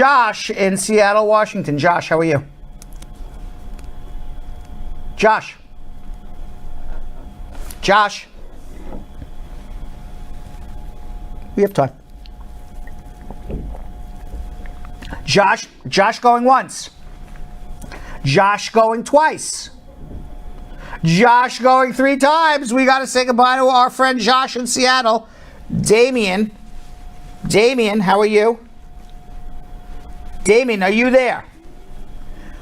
Josh in Seattle, Washington. Josh, how are you? Josh. Josh. We have time. Josh going once. Josh going twice. Josh going 3 times. We got to say goodbye to our friend Josh in Seattle. Damien, how are you? Damien, are you there?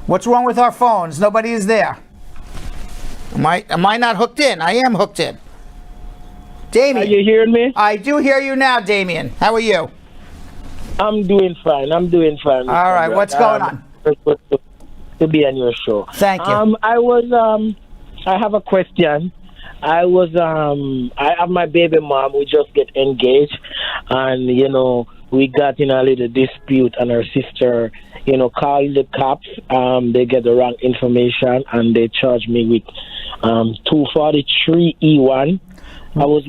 What's wrong with our phones? Nobody is there. Am I not hooked in? I am hooked in. Damien. Are you hearing me? I do hear you now, Damien. How are you? I'm doing fine. All right, what's going on? To be on your show. Thank you. I have a question. I have my baby mom. We just get engaged, and we got in a little dispute, and her sister, called the cops. They get the wrong information, and they charged me with 243E1.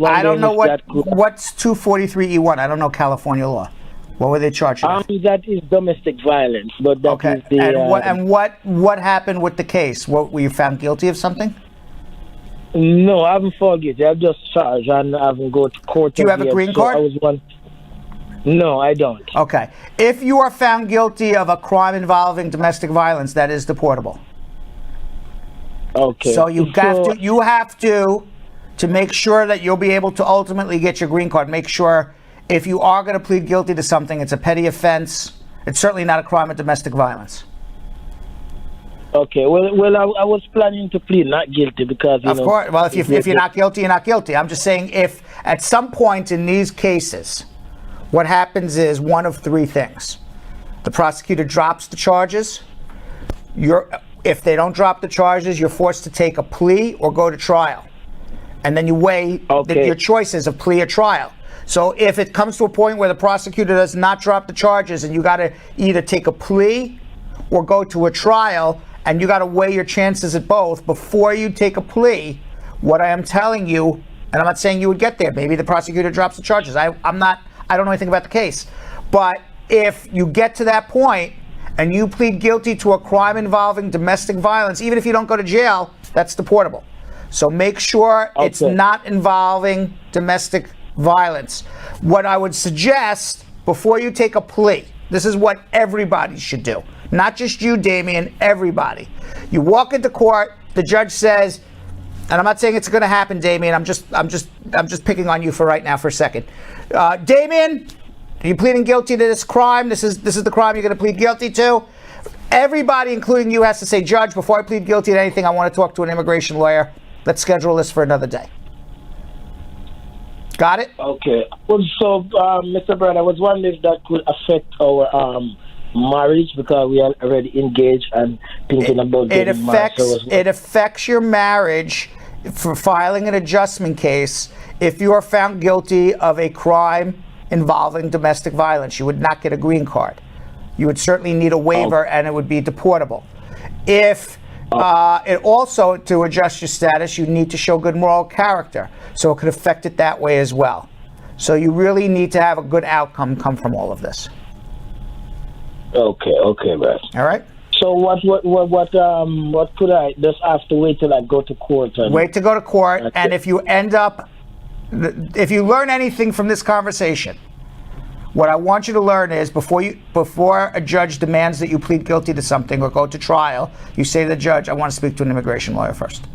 I don't know what's 243E1. I don't know California law. What were they charged with? That is domestic violence, but that is the. And what happened with the case? What, were you found guilty of something? No, I haven't found guilty. I've just charged and I haven't go to court. Do you have a green card? No, I don't. Okay. If you are found guilty of a crime involving domestic violence, that is deportable. Okay. So you have to make sure that you'll be able to ultimately get your green card. Make sure if you are going to plead guilty to something, it's a petty offense. It's certainly not a crime of domestic violence. Okay. Well, I was planning to plead not guilty because of course. Well, if you're not guilty, you're not guilty. I'm just saying, if at some point in these cases, what happens is one of 3 things: the prosecutor drops the charges. If they don't drop the charges, you're forced to take a plea or go to trial, and then you weigh your choices of plea or trial. So if it comes to a point where the prosecutor does not drop the charges, and you got to either take a plea or go to a trial, and you got to weigh your chances at both before you take a plea, what I am telling you, and I'm not saying you would get there, maybe the prosecutor drops the charges. I don't know anything about the case. But if you get to that point and you plead guilty to a crime involving domestic violence, even if you don't go to jail, that's deportable. So make sure it's not involving domestic violence. What I would suggest before you take a plea, this is what everybody should do. Not just you, Damien, everybody. You walk into court, the judge says, and I'm not saying it's going to happen, Damien. I'm just picking on you for right now for a second. Damien, are you pleading guilty to this crime? This is the crime you're going to plead guilty to. Everybody, including you, has to say, Judge, before I plead guilty to anything, I want to talk to an immigration lawyer. Let's schedule this for another day. Got it? Okay. Well, so, Mr. Brad, I was wondering if that could affect our marriage, because we are already engaged and thinking about getting married. It affects your marriage for filing an adjustment case if you are found guilty of a crime involving domestic violence. You would not get a green card. You would certainly need a waiver, and it would be deportable. If it also, to adjust your status, you need to show good moral character, so it could affect it that way as well. So you really need to have a good outcome come from all of this. Okay, Brad. All right. So what could I just have to wait till I go to court? Wait to go to court, and if you learn anything from this conversation, what I want you to learn is before a judge demands that you plead guilty to something or go to trial, you say to the judge, I want to speak to an immigration lawyer first.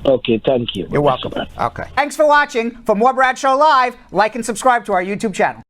Okay, thank you. You're welcome. Okay. Thanks for watching. For more Brad Show Live, like and subscribe to our YouTube channel.